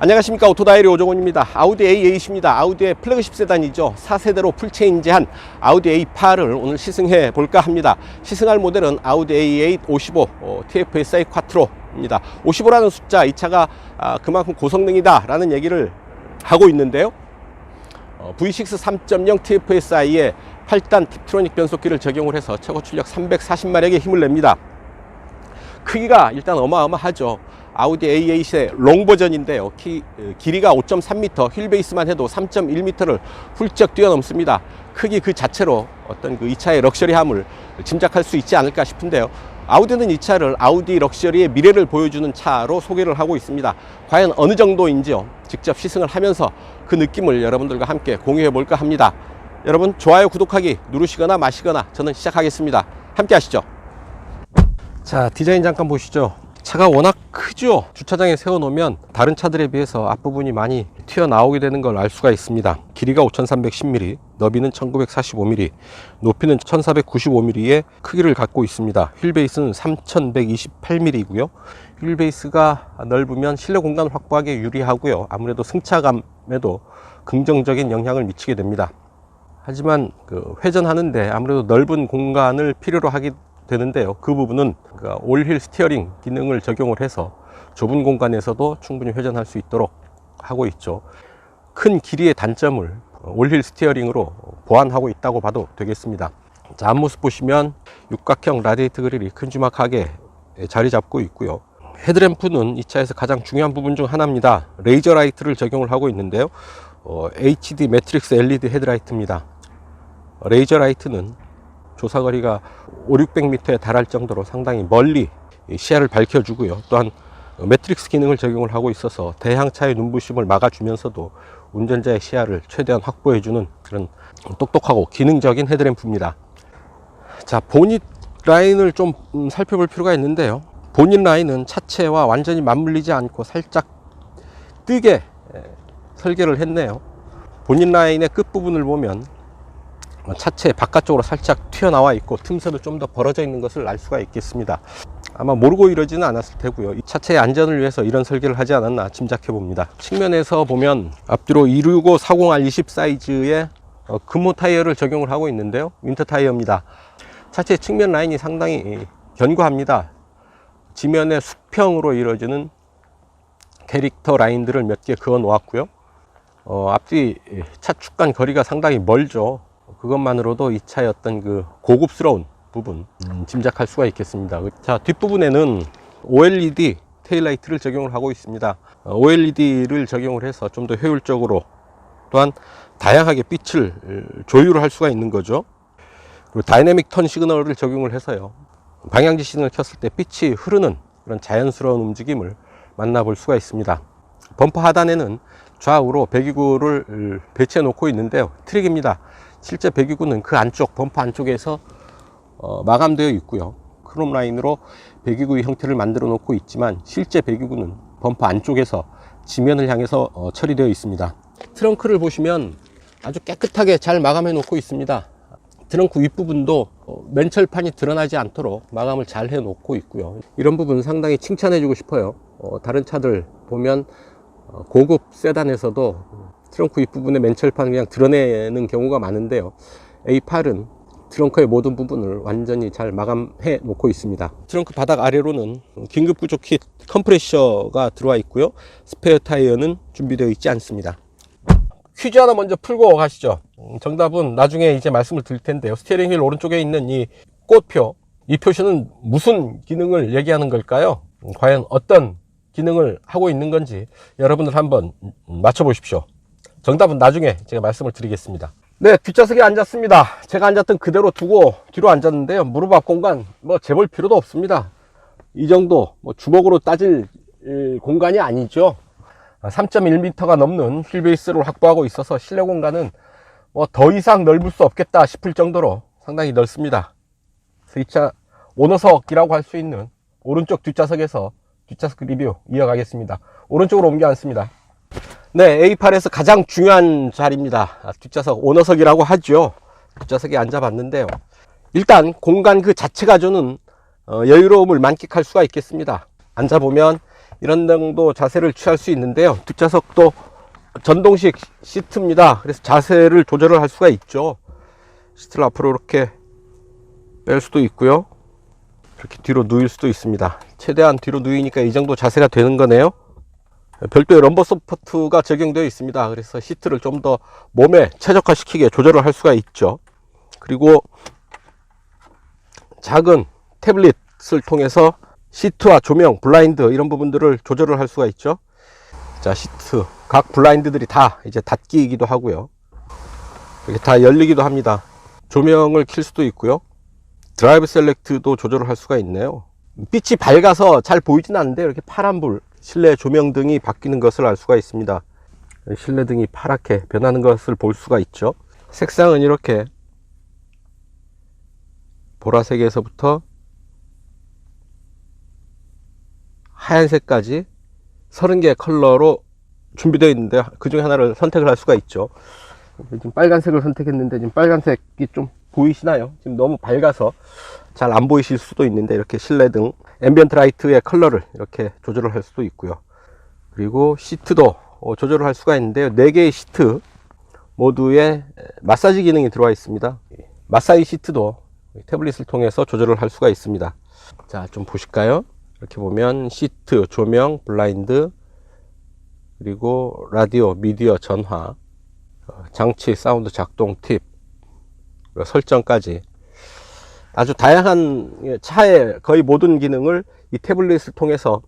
안녕하십니까. 오토다이리 오종훈입니다. 아우디 A8입니다. 아우디의 플래그십 세단이죠. 4세대로 풀체인지한 아우디 A8을 오늘 시승해 볼까 합니다. 시승할 모델은 아우디 A8 55 TFSI 쿼트로입니다. 55라는 숫자, 이 차가 그만큼 고성능이다 라는 얘기를 하고 있는데요. V6 3.0 TFSI에 8단 팁트로닉 변속기를 적용을 해서 최고 출력 340마력의 힘을 냅니다. 크기가 일단 어마어마하죠. 아우디 A8의 롱 버전인데요. 길이가 5.3m, 휠베이스만 해도 3.1m를 훌쩍 뛰어넘습니다. 크기 그 자체로 어떤 이 차의 럭셔리함을 짐작할 수 있지 않을까 싶은데요. 아우디는 이 차를 아우디 럭셔리의 미래를 보여주는 차로 소개를 하고 있습니다. 과연 어느 정도인지요, 직접 시승을 하면서 그 느낌을 여러분들과 함께 공유해 볼까 합니다. 여러분, 좋아요, 구독하기 누르시거나 마시거나 저는 시작하겠습니다. 함께 하시죠. 자, 디자인 잠깐 보시죠. 차가 워낙 크죠. 주차장에 세워놓으면 다른 차들에 비해서 앞부분이 많이 튀어나오게 되는 걸 알 수가 있습니다. 길이가 5310mm, 너비는 1945mm, 높이는 1495mm의 크기를 갖고 있습니다. 휠베이스는 3128mm이고요. 휠베이스가 넓으면 실내 공간을 확보하기에 유리하고요. 아무래도 승차감에도 긍정적인 영향을 미치게 됩니다. 하지만 회전하는데 아무래도 넓은 공간을 필요로 하기 되는데요. 그 부분은 올힐 스티어링 기능을 적용을 해서 좁은 공간에서도 충분히 회전할 수 있도록 하고 있죠. 큰 길이의 단점을 올힐 스티어링으로 보완하고 있다고 봐도 되겠습니다. 자, 앞모습 보시면 육각형 라디에이터 그릴이 큼지막하게 자리 잡고 있고요. 헤드램프는 이 차에서 가장 중요한 부분 중 하나입니다. 레이저 라이트를 적용을 하고 있는데요. HD 매트릭스 LED 헤드라이트입니다. 레이저 라이트는 조사거리가 500~600m에 달할 정도로 상당히 멀리 시야를 밝혀주고요. 또한 매트릭스 기능을 적용을 하고 있어서 대향차의 눈부심을 막아주면서도 운전자의 시야를 최대한 확보해주는 그런 똑똑하고 기능적인 헤드램프입니다. 자, 보닛 라인을 좀 살펴볼 필요가 있는데요. 보닛 라인은 차체와 완전히 맞물리지 않고 살짝 뜨게 설계를 했네요. 보닛 라인의 끝부분을 보면 차체 바깥쪽으로 살짝 튀어나와 있고 틈새도 좀 더 벌어져 있는 것을 알 수가 있겠습니다. 아마 모르고 이러지는 않았을 테고요. 이 차체의 안전을 위해서 이런 설계를 하지 않았나 짐작해 봅니다. 측면에서 보면 앞뒤로 265-40R20 사이즈의 금호 타이어를 적용을 하고 있는데요. 윈터 타이어입니다. 차체 측면 라인이 상당히 견고합니다. 지면에 수평으로 이루어지는 캐릭터 라인들을 몇 개 그어 놓았고요. 앞뒤 차축 간 거리가 상당히 멀죠. 그것만으로도 이 차의 어떤 고급스러운 부분 짐작할 수가 있겠습니다. 자, 뒷부분에는 OLED 테일라이트를 적용을 하고 있습니다. OLED를 적용을 해서 좀 더 효율적으로, 또한 다양하게 빛을 조율할 수가 있는 거죠. 그리고 다이내믹 턴 시그널을 적용을 해서요, 방향지 시동을 켰을 때 빛이 흐르는 그런 자연스러운 움직임을 만나볼 수가 있습니다. 범퍼 하단에는 좌우로 배기구를 배치해 놓고 있는데요. 트릭입니다. 실제 배기구는 그 안쪽, 범퍼 안쪽에서 마감되어 있고요. 크롬 라인으로 배기구의 형태를 만들어 놓고 있지만 실제 배기구는 범퍼 안쪽에서 지면을 향해서 처리되어 있습니다. 트렁크를 보시면 아주 깨끗하게 잘 마감해 놓고 있습니다. 트렁크 윗부분도 맨철판이 드러나지 않도록 마감을 잘 해 놓고 있고요. 이런 부분 상당히 칭찬해 주고 싶어요. 다른 차들 보면 고급 세단에서도 트렁크 윗부분의 맨철판을 그냥 드러내는 경우가 많은데요. A8은 트렁크의 모든 부분을 완전히 잘 마감해 놓고 있습니다. 트렁크 바닥 아래로는 긴급 구조 킷 컴프레셔가 들어와 있고요. 스페어 타이어는 준비되어 있지 않습니다. 퀴즈 하나 먼저 풀고 가시죠. 정답은 나중에 이제 말씀을 드릴 텐데요. 스티어링 휠 오른쪽에 있는 이 꽃표, 이 표시는 무슨 기능을 얘기하는 걸까요? 과연 어떤 기능을 하고 있는 건지 여러분들 한번 맞춰 보십시오. 정답은 나중에 제가 말씀을 드리겠습니다. 네, 뒷좌석에 앉았습니다. 제가 앉았던 그대로 두고 뒤로 앉았는데요. 무릎 앞 공간 재볼 필요도 없습니다. 이 정도 주먹으로 따질 공간이 아니죠. 3.1m가 넘는 휠베이스를 확보하고 있어서 실내 공간은 더 이상 넓을 수 없겠다 싶을 정도로 상당히 넓습니다. 그래서 이 차 오너석이라고 할 수 있는 오른쪽 뒷좌석에서 뒷좌석 리뷰 이어가겠습니다. 오른쪽으로 옮겨 앉습니다. 네, A8에서 가장 중요한 자리입니다. 뒷좌석 오너석이라고 하죠. 뒷좌석에 앉아봤는데요. 일단 공간 그 자체가 주는 여유로움을 만끽할 수가 있겠습니다. 앉아보면 이런 정도 자세를 취할 수 있는데요. 뒷좌석도 전동식 시트입니다. 그래서 자세를 조절을 할 수가 있죠. 시트를 앞으로 이렇게 뺄 수도 있고요. 이렇게 뒤로 누일 수도 있습니다. 최대한 뒤로 누이니까 이 정도 자세가 되는 거네요. 별도의 럼버 서포트가 적용되어 있습니다. 그래서 시트를 좀 더 몸에 최적화시키게 조절을 할 수가 있죠. 그리고 작은 태블릿을 통해서 시트와 조명, 블라인드 이런 부분들을 조절을 할 수가 있죠. 자, 시트 각 블라인드들이 다 이제 닫기이기도 하고요. 이렇게 다 열리기도 합니다. 조명을 킬 수도 있고요. 드라이브 셀렉트도 조절을 할 수가 있네요. 빛이 밝아서 잘 보이진 않는데 이렇게 파란불, 실내 조명등이 바뀌는 것을 알 수가 있습니다. 실내 등이 파랗게 변하는 것을 볼 수가 있죠. 색상은 이렇게 보라색에서부터 하얀색까지 30개 컬러로 준비되어 있는데 그 중에 하나를 선택을 할 수가 있죠. 지금 빨간색을 선택했는데 지금 빨간색이 좀 보이시나요? 지금 너무 밝아서 잘 안 보이실 수도 있는데 이렇게 실내등 앰비언트 라이트의 컬러를 이렇게 조절을 할 수도 있고요. 그리고 시트도 조절을 할 수가 있는데요. 4개의 시트 모두에 마사지 기능이 들어와 있습니다. 마사지 시트도 태블릿을 통해서 조절을 할 수가 있습니다. 자, 좀 보실까요? 이렇게 보면 시트, 조명, 블라인드, 그리고 라디오, 미디어, 전화, 장치, 사운드 작동 팁, 설정까지 아주 다양한 차의 거의 모든 기능을 이 태블릿을 통해서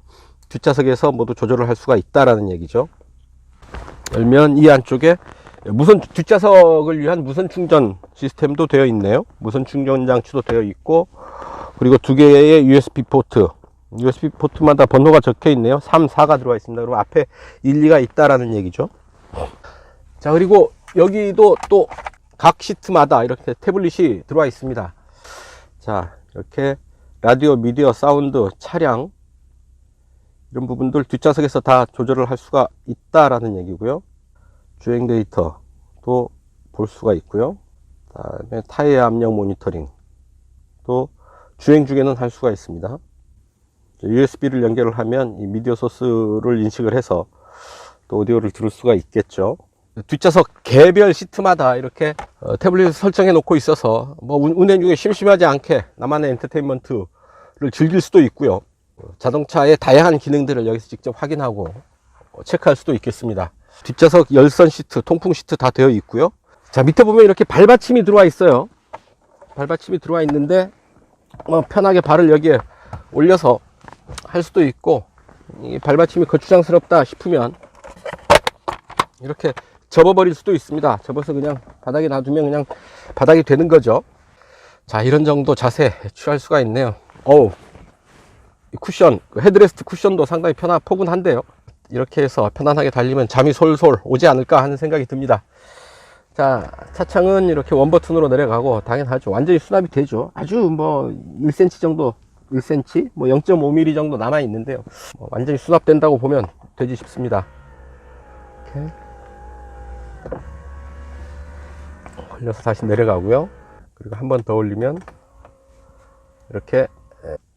뒷좌석에서 모두 조절을 할 수가 있다라는 얘기죠. 열면 이 안쪽에 무선 뒷좌석을 위한 무선 충전 시스템도 되어 있네요. 무선 충전 장치도 되어 있고, 그리고 2개의 USB 포트, USB 포트마다 번호가 적혀 있네요. 3, 4가 들어와 있습니다. 그리고 앞에 1, 2가 있다라는 얘기죠. 자, 그리고 여기도 또 각 시트마다 이렇게 태블릿이 들어와 있습니다. 자, 이렇게 라디오, 미디어, 사운드, 차량 이런 부분들 뒷좌석에서 다 조절을 할 수가 있다라는 얘기고요. 주행 데이터도 볼 수가 있고요. 그다음에 타이어 압력 모니터링 또 주행 중에는 할 수가 있습니다. USB를 연결을 하면 이 미디어 소스를 인식을 해서 또 오디오를 들을 수가 있겠죠. 뒷좌석 개별 시트마다 이렇게 태블릿을 설정해 놓고 있어서 뭐 운행 중에 심심하지 않게 나만의 엔터테인먼트를 즐길 수도 있고요. 자동차의 다양한 기능들을 여기서 직접 확인하고 체크할 수도 있겠습니다. 뒷좌석 열선 시트, 통풍 시트 다 되어 있고요. 자, 밑에 보면 이렇게 발받침이 들어와 있어요. 발받침이 들어와 있는데 편하게 발을 여기에 올려서 할 수도 있고, 이 발받침이 거추장스럽다 싶으면 이렇게 접어버릴 수도 있습니다. 접어서 그냥 바닥에 놔두면 그냥 바닥이 되는 거죠. 자, 이런 정도 자세 취할 수가 있네요. 이 쿠션, 헤드레스트 쿠션도 상당히 포근한데요. 이렇게 해서 편안하게 달리면 잠이 솔솔 오지 않을까 하는 생각이 듭니다. 자, 차창은 이렇게 원버튼으로 내려가고 당연하죠. 완전히 수납이 되죠. 아주 뭐 1cm 정도, 1cm, 뭐 0.5mm 정도 남아 있는데요. 완전히 수납된다고 보면 되지 싶습니다. 이렇게 올려서 다시 내려가고요. 그리고 한 번 더 올리면 이렇게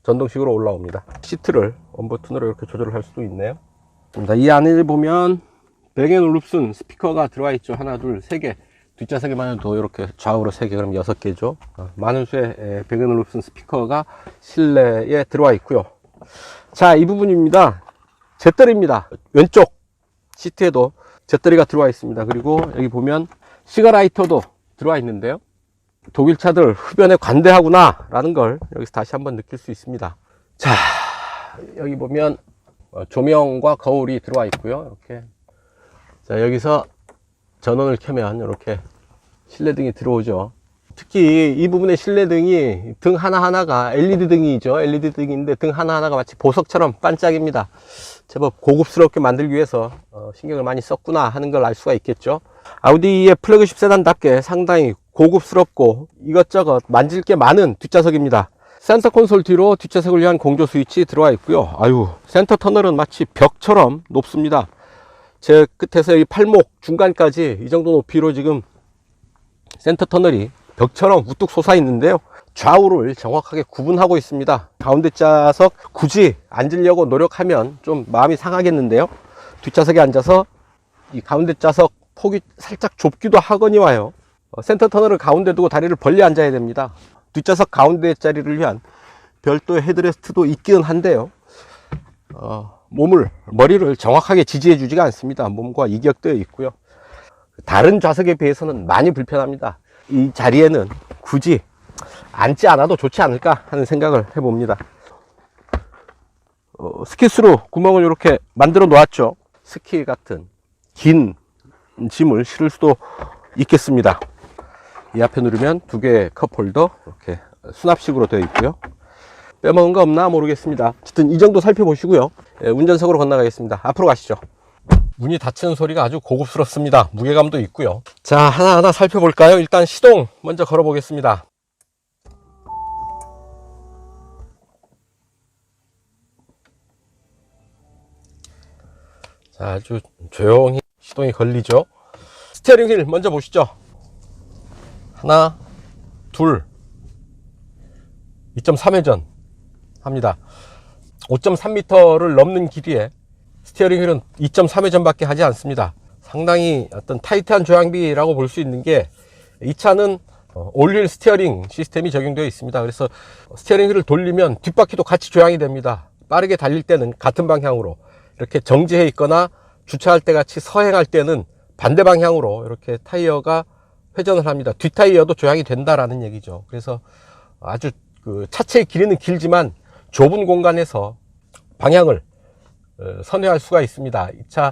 전동식으로 올라옵니다. 시트를 원버튼으로 이렇게 조절을 할 수도 있네요. 이 안에 보면 백앤올룹슨 스피커가 들어와 있죠. 하나, 둘, 세 개. 뒷좌석에만 해도 이렇게 좌우로 3개, 그럼 6개죠. 많은 수의 백앤올룹슨 스피커가 실내에 들어와 있고요. 자, 이 부분입니다. 잿더리입니다. 왼쪽 시트에도 잿더리가 들어와 있습니다. 그리고 여기 보면 시가라이터도 들어와 있는데요. 독일 차들 흡연에 관대하구나 라는 걸 여기서 다시 한번 느낄 수 있습니다. 자, 여기 보면 조명과 거울이 들어와 있고요. 이렇게. 자, 여기서 전원을 켜면 이렇게 실내등이 들어오죠. 특히 이 부분의 실내등이 등 하나하나가 LED 등이죠. LED 등인데 등 하나하나가 마치 보석처럼 반짝입니다. 제법 고급스럽게 만들기 위해서 신경을 많이 썼구나 하는 걸 알 수가 있겠죠. 아우디의 플래그십 세단답게 상당히 고급스럽고 이것저것 만질 게 많은 뒷좌석입니다. 센터 콘솔 뒤로 뒷좌석을 위한 공조 스위치 들어와 있고요. 아유, 센터 터널은 마치 벽처럼 높습니다. 제 끝에서 이 팔목 중간까지 이 정도 높이로 지금 센터 터널이 벽처럼 우뚝 솟아 있는데요. 좌우를 정확하게 구분하고 있습니다. 가운데 좌석 굳이 앉으려고 노력하면 좀 마음이 상하겠는데요. 뒷좌석에 앉아서 이 가운데 좌석 폭이 살짝 좁기도 하거니와요. 센터 터널을 가운데 두고 다리를 벌려 앉아야 됩니다. 뒷좌석 가운데 자리를 위한 별도의 헤드레스트도 있기는 한데요. 머리를 정확하게 지지해 주지가 않습니다. 몸과 이격되어 있고요. 다른 좌석에 비해서는 많이 불편합니다. 이 자리에는 굳이 앉지 않아도 좋지 않을까 하는 생각을 해봅니다. 스키스로 구멍을 이렇게 만들어 놓았죠. 스키 같은 긴 짐을 실을 수도 있겠습니다. 이 앞에 누르면 두 개의 컵홀더 이렇게 수납식으로 되어 있고요. 빼먹은 거 없나 모르겠습니다. 어쨌든 이 정도 살펴보시고요. 운전석으로 건너가겠습니다. 앞으로 가시죠. 문이 닫히는 소리가 아주 고급스럽습니다. 무게감도 있고요. 자, 하나하나 살펴볼까요? 일단 시동 먼저 걸어 보겠습니다. 자, 아주 조용히 시동이 걸리죠. 스티어링 휠 먼저 보시죠. 하나, 둘, 2.3회전 합니다. 5.3m를 넘는 길이에 스티어링 휠은 2.3회전 밖에 하지 않습니다. 상당히 어떤 타이트한 조향비라고 볼 수 있는 게, 이 차는 올휠 스티어링 시스템이 적용되어 있습니다. 그래서 스티어링 휠을 돌리면 뒷바퀴도 같이 조향이 됩니다. 빠르게 달릴 때는 같은 방향으로, 이렇게 정지해 있거나 주차할 때 같이 서행할 때는 반대 방향으로 이렇게 타이어가 회전을 합니다. 뒷타이어도 조향이 된다라는 얘기죠. 그래서 아주 차체의 길이는 길지만 좁은 공간에서 방향을 선회할 수가 있습니다. 이 차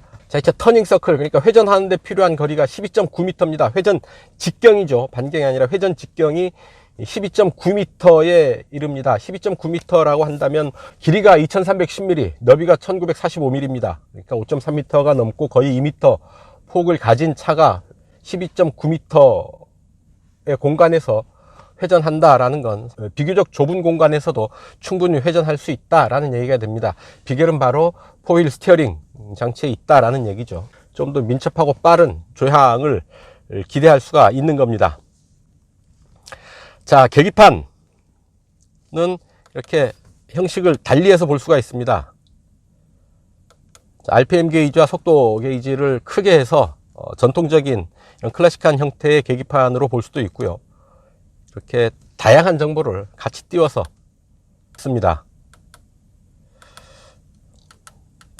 터닝 서클, 그러니까 회전하는 데 필요한 거리가 12.9m입니다. 회전 직경이죠. 반경이 아니라 회전 직경이 12.9m에 이릅니다. 12.9m라고 한다면 길이가 2310mm, 너비가 1945mm입니다. 그러니까 5.3m가 넘고 거의 2m 폭을 가진 차가 12.9m의 공간에서 회전한다라는 건 비교적 좁은 공간에서도 충분히 회전할 수 있다라는 얘기가 됩니다. 비결은 바로 포휠 스티어링 장치에 있다라는 얘기죠. 좀 더 민첩하고 빠른 조향을 기대할 수가 있는 겁니다. 자, 계기판은 이렇게 형식을 달리해서 볼 수가 있습니다. RPM 게이지와 속도 게이지를 크게 해서 전통적인 이런 클래식한 형태의 계기판으로 볼 수도 있고요. 이렇게 다양한 정보를 같이 띄워서 씁니다.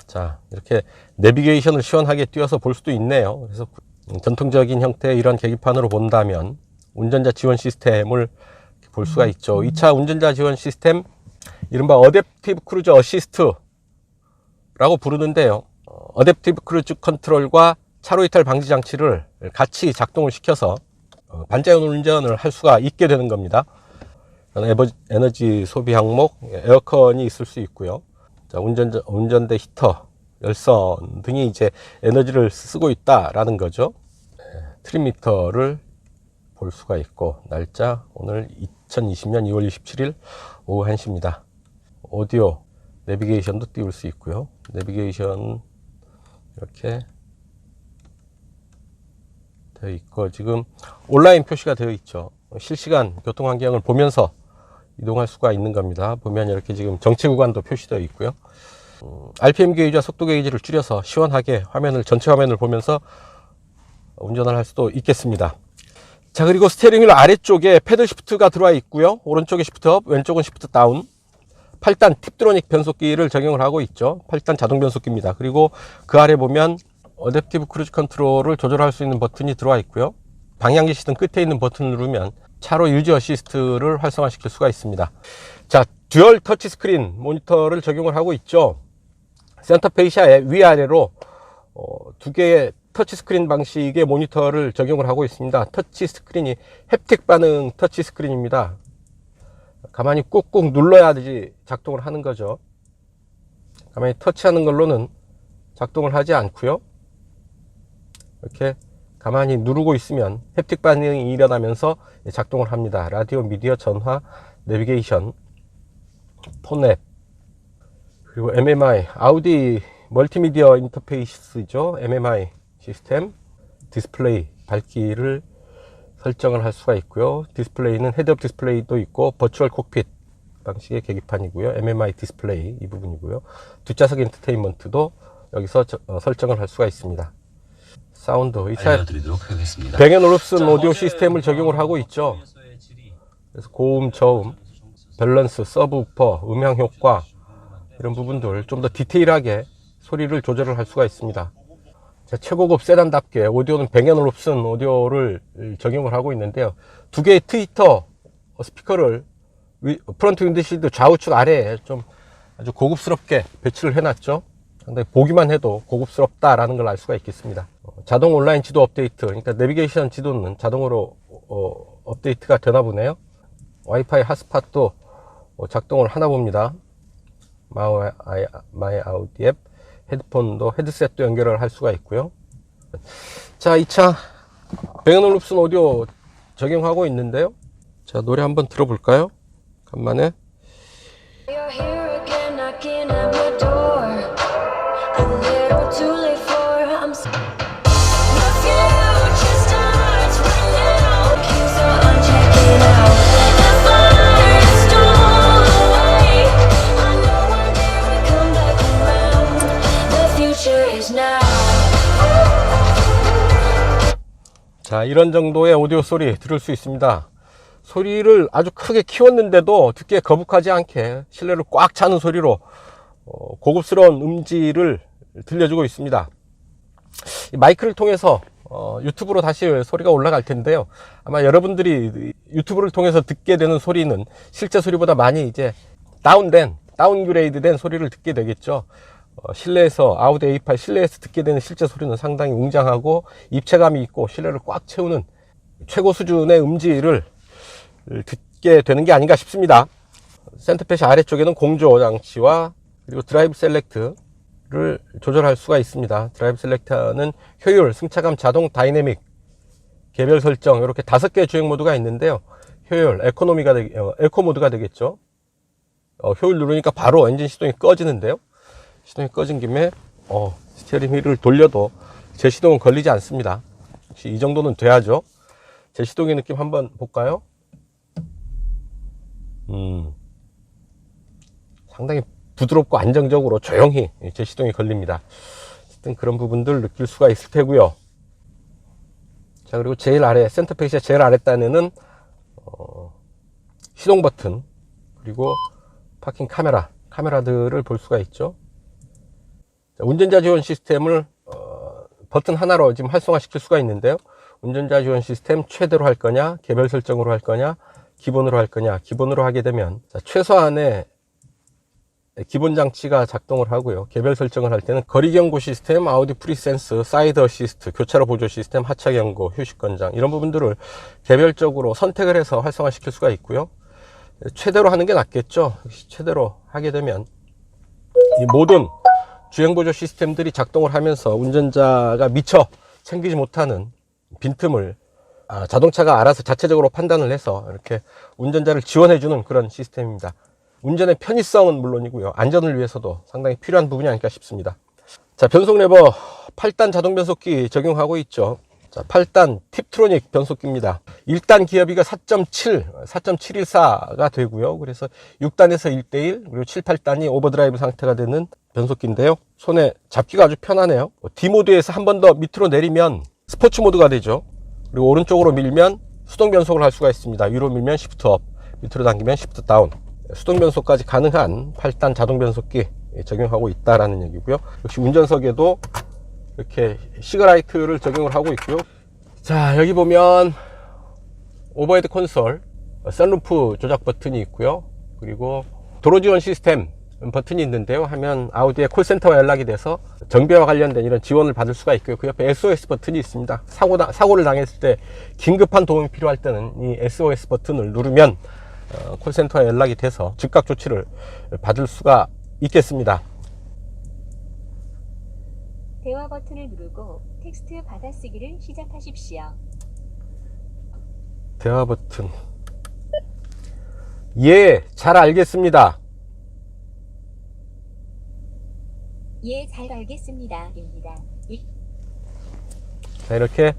자, 이렇게 내비게이션을 시원하게 띄워서 볼 수도 있네요. 그래서 전통적인 형태의 이런 계기판으로 본다면 운전자 지원 시스템을 볼 수가 있죠. 이 차 운전자 지원 시스템, 이른바 어댑티브 크루즈 어시스트라고 부르는데요. 어댑티브 크루즈 컨트롤과 차로 이탈 방지 장치를 같이 작동을 시켜서 반자연 운전을 할 수가 있게 되는 겁니다. 에너지 소비 항목, 에어컨이 있을 수 있고요. 자, 운전대 히터, 열선 등이 이제 에너지를 쓰고 있다라는 거죠. 트립미터를 볼 수가 있고, 날짜 오늘 2020년 2월 27일 오후 1시입니다. 오디오, 내비게이션도 띄울 수 있고요. 내비게이션 이렇게 되어 있고, 지금 온라인 표시가 되어 있죠. 실시간 교통 환경을 보면서 이동할 수가 있는 겁니다. 보면 이렇게 지금 정체 구간도 표시되어 있고요. RPM 게이지와 속도 게이지를 줄여서 시원하게 전체 화면을 보면서 운전을 할 수도 있겠습니다. 자, 그리고 스티어링 휠 아래쪽에 패들 시프트가 들어와 있고요. 오른쪽에 시프트 업, 왼쪽은 시프트 다운. 8단 팁드로닉 변속기를 적용을 하고 있죠. 8단 자동 변속기입니다. 그리고 그 아래 보면 어댑티브 크루즈 컨트롤을 조절할 수 있는 버튼이 들어와 있고요. 방향키 시동 끝에 있는 버튼을 누르면 차로 유지 어시스트를 활성화시킬 수가 있습니다. 자, 듀얼 터치 스크린 모니터를 적용을 하고 있죠. 센터 페이시아의 위아래로 두 개의 터치 스크린 방식의 모니터를 적용을 하고 있습니다. 터치 스크린이 햅틱 반응 터치 스크린입니다. 가만히 꾹꾹 눌러야지 작동을 하는 거죠. 가만히 터치하는 걸로는 작동을 하지 않고요. 이렇게 가만히 누르고 있으면 햅틱 반응이 일어나면서 작동을 합니다. 라디오, 미디어, 전화, 내비게이션, 폰앱, 그리고 MMI, 아우디 멀티미디어 인터페이스죠. MMI 시스템, 디스플레이, 밝기를 설정을 할 수가 있고요. 디스플레이는 헤드업 디스플레이도 있고 버추얼 콕핏 방식의 계기판이고요. MMI 디스플레이 이 부분이고요. 뒷좌석 엔터테인먼트도 여기서 설정을 할 수가 있습니다. 사운드, 이 차에 뱅앤 올ufsen 오디오 시스템을 적용을 하고 있죠. 그래서 고음, 저음, 밸런스, 서브우퍼, 음향 효과 이런 부분들 좀 더 디테일하게 소리를 조절을 할 수가 있습니다. 최고급 세단답게 오디오는 뱅앤 올ufsen 오디오를 적용을 하고 있는데요. 두 개의 트위터 스피커를 프론트 윈드실드 좌우측 아래에 좀 아주 고급스럽게 배치를 해놨죠. 상당히 보기만 해도 고급스럽다라는 걸 알 수가 있겠습니다. 자동 온라인 지도 업데이트, 그러니까 내비게이션 지도는 자동으로 업데이트가 되나 보네요. 와이파이 핫스팟도 작동을 하나 봅니다. 마이 아우디 앱, 헤드폰도 헤드셋도 연결을 할 수가 있고요. 자, 이 차 뱅앤 올ufsen 오디오 적용하고 있는데요. 자, 노래 한번 들어볼까요? 간만에. You're here again knocking at my door. A little too late for I'm so the future starts right now. So I'm checking out. The fire is stolen away. I know one day we come back around. The future is now. 자, 이런 정도의 오디오 소리 들을 수 있습니다. 소리를 아주 크게 키웠는데도 듣기에 거북하지 않게 실내를 꽉 차는 소리로 고급스러운 음질을 들려주고 있습니다. 이 마이크를 통해서 유튜브로 다시 소리가 올라갈 텐데요. 아마 여러분들이 유튜브를 통해서 듣게 되는 소리는 실제 소리보다 많이 이제 다운그레이드 된 소리를 듣게 되겠죠. 실내에서 아우디 A8 실내에서 듣게 되는 실제 소리는 상당히 웅장하고 입체감이 있고 실내를 꽉 채우는 최고 수준의 음질을 듣게 되는 게 아닌가 싶습니다. 센터펫이 아래쪽에는 공조 장치와 그리고 드라이브 셀렉트를 조절할 수가 있습니다. 드라이브 셀렉터는 효율, 승차감, 자동, 다이내믹, 개별 설정 이렇게 5개의 주행 모드가 있는데요. 효율, 에코 모드가 되겠죠. 효율 누르니까 바로 엔진 시동이 꺼지는데요. 시동이 꺼진 김에 스티어링 휠을 돌려도 제 시동은 걸리지 않습니다. 역시 이 정도는 돼야죠. 제 시동의 느낌 한번 볼까요? 상당히 부드럽고 안정적으로 조용히 제 시동이 걸립니다. 어쨌든 그런 부분들 느낄 수가 있을 테고요. 자, 그리고 제일 아래 센터페시의 제일 아래 단에는 시동 버튼 그리고 파킹 카메라들을 볼 수가 있죠. 자, 운전자 지원 시스템을 버튼 하나로 지금 활성화시킬 수가 있는데요. 운전자 지원 시스템 최대로 할 거냐, 개별 설정으로 할 거냐, 기본으로 할 거냐. 기본으로 하게 되면 최소한의 기본 장치가 작동을 하고요. 개별 설정을 할 때는 거리 경고 시스템, 아우디 프리센스, 사이드 어시스트, 교차로 보조 시스템, 하차 경고, 휴식 권장 이런 부분들을 개별적으로 선택을 해서 활성화시킬 수가 있고요. 최대로 하는 게 낫겠죠. 최대로 하게 되면 이 모든 주행 보조 시스템들이 작동을 하면서 운전자가 미처 챙기지 못하는 빈틈을 자동차가 알아서 자체적으로 판단을 해서 이렇게 운전자를 지원해주는 그런 시스템입니다. 운전의 편의성은 물론이고요. 안전을 위해서도 상당히 필요한 부분이 아닐까 싶습니다. 자, 변속 레버 8단 자동 변속기 적용하고 있죠. 자, 8단 팁트로닉 변속기입니다. 1단 기어비가 4.714가 되고요. 그래서 6단에서 1대1 그리고 7, 8단이 오버드라이브 상태가 되는 변속기인데요. 손에 잡기가 아주 편하네요. D 모드에서 한 번 더 밑으로 내리면 스포츠 모드가 되죠. 그리고 오른쪽으로 밀면 수동 변속을 할 수가 있습니다. 위로 밀면 시프트 업, 밑으로 당기면 시프트 다운. 수동 변속까지 가능한 8단 자동 변속기 적용하고 있다라는 얘기고요. 역시 운전석에도 이렇게 시그라이트를 적용을 하고 있고요. 자, 여기 보면 오버헤드 콘솔, 선루프 조작 버튼이 있고요. 그리고 도로 지원 시스템 버튼이 있는데요. 하면 아우디의 콜센터와 연락이 돼서 정비와 관련된 이런 지원을 받을 수가 있고요. 그 옆에 SOS 버튼이 있습니다. 사고를 당했을 때 긴급한 도움이 필요할 때는 이 SOS 버튼을 누르면 콜센터와 연락이 돼서 즉각 조치를 받을 수가 있겠습니다. 대화 버튼을 누르고 텍스트 받아쓰기를 시작하십시오. 대화 버튼. 예, 잘 알겠습니다. 예, 잘 알겠습니다. 입니다. 자, 이렇게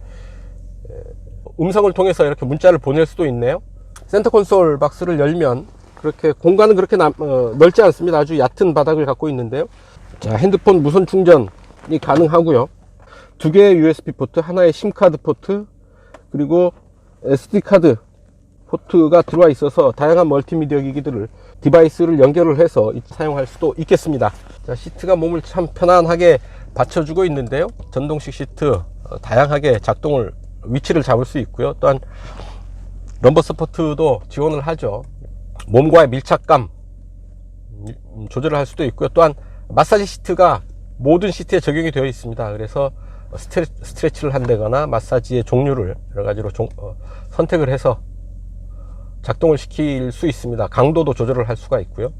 음성을 통해서 이렇게 문자를 보낼 수도 있네요. 센터 콘솔 박스를 열면 그렇게 공간은 그렇게 넓지 않습니다. 아주 얕은 바닥을 갖고 있는데요. 자, 핸드폰 무선 충전이 가능하고요. 두 개의 USB 포트, 하나의 심카드 포트, 그리고 SD 카드 포트가 들어와 있어서 다양한 멀티미디어 기기들을 디바이스를 연결을 해서 사용할 수도 있겠습니다. 자, 시트가 몸을 참 편안하게 받쳐주고 있는데요. 전동식 시트 다양하게 작동을 위치를 잡을 수 있고요. 또한 럼버 서포트도 지원을 하죠. 몸과의 밀착감 조절을 할 수도 있고요. 또한 마사지 시트가 모든 시트에 적용이 되어 있습니다. 그래서 스트레치를 한다거나 마사지의 종류를 여러 가지로 선택을 해서 작동을 시킬 수 있습니다. 강도도 조절을 할 수가 있고요.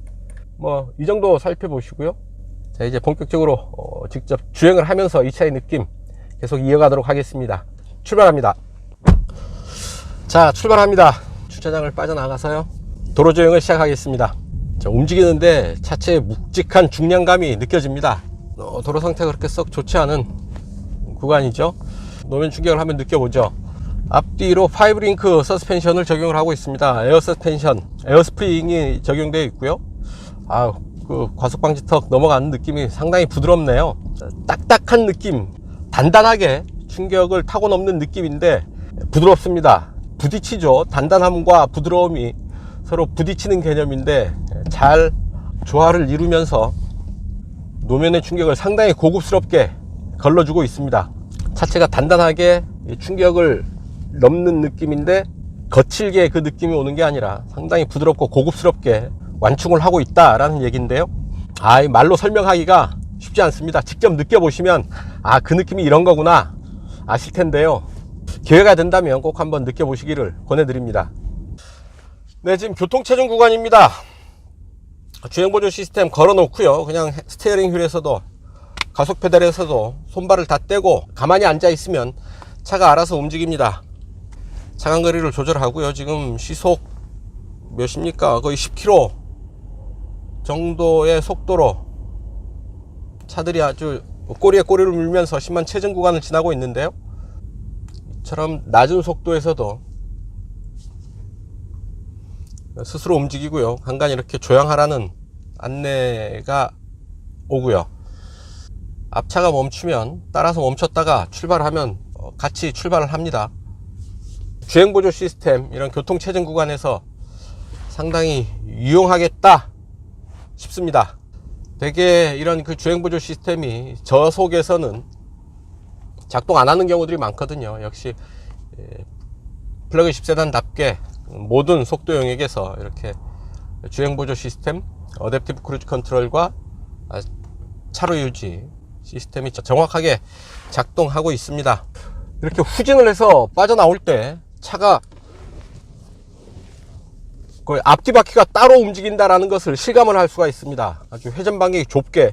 뭐 이 정도 살펴보시고요. 자, 이제 본격적으로 직접 주행을 하면서 이 차의 느낌 계속 이어가도록 하겠습니다. 출발합니다. 자, 출발합니다. 주차장을 빠져나가서요, 도로 주행을 시작하겠습니다. 자, 움직이는데 차체의 묵직한 중량감이 느껴집니다. 도로 상태가 그렇게 썩 좋지 않은 구간이죠. 노면 충격을 한번 느껴보죠. 앞뒤로 5링크 서스펜션을 적용을 하고 있습니다. 에어 서스펜션, 에어 스프링이 적용되어 있고요. 그 과속 방지턱 넘어가는 느낌이 상당히 부드럽네요. 딱딱한 느낌, 단단하게 충격을 타고 넘는 느낌인데 부드럽습니다. 부딪히죠. 단단함과 부드러움이 서로 부딪히는 개념인데 잘 조화를 이루면서 노면의 충격을 상당히 고급스럽게 걸러주고 있습니다. 차체가 단단하게 충격을 넘는 느낌인데 거칠게 그 느낌이 오는 게 아니라 상당히 부드럽고 고급스럽게 완충을 하고 있다라는 얘기인데요. 이 말로 설명하기가 쉽지 않습니다. 직접 느껴보시면 그 느낌이 이런 거구나 아실 텐데요. 기회가 된다면 꼭 한번 느껴보시기를 권해드립니다. 네, 지금 교통체증 구간입니다. 주행보조 시스템 걸어 놓고요, 그냥 스티어링 휠에서도 가속 페달에서도 손발을 다 떼고 가만히 앉아 있으면 차가 알아서 움직입니다. 차간거리를 조절하고요. 지금 시속 몇입니까? 거의 10km 정도의 속도로 차들이 아주 꼬리에 꼬리를 물면서 심한 체증 구간을 지나고 있는데요. 이처럼 낮은 속도에서도 스스로 움직이고요. 간간히 이렇게 조향하라는 안내가 오고요. 앞차가 멈추면 따라서 멈췄다가 출발하면 같이 출발을 합니다. 주행보조 시스템, 이런 교통체증 구간에서 상당히 유용하겠다 싶습니다. 대개 이런 그 주행보조 시스템이 저속에서는 작동 안 하는 경우들이 많거든요. 역시 플러그 10세단답게 모든 속도 영역에서 이렇게 주행보조 시스템, 어댑티브 크루즈 컨트롤과 차로 유지 시스템이 정확하게 작동하고 있습니다. 이렇게 후진을 해서 빠져나올 때 차가 거의 앞뒤 바퀴가 따로 움직인다라는 것을 실감을 할 수가 있습니다. 아주 회전 반경이 좁게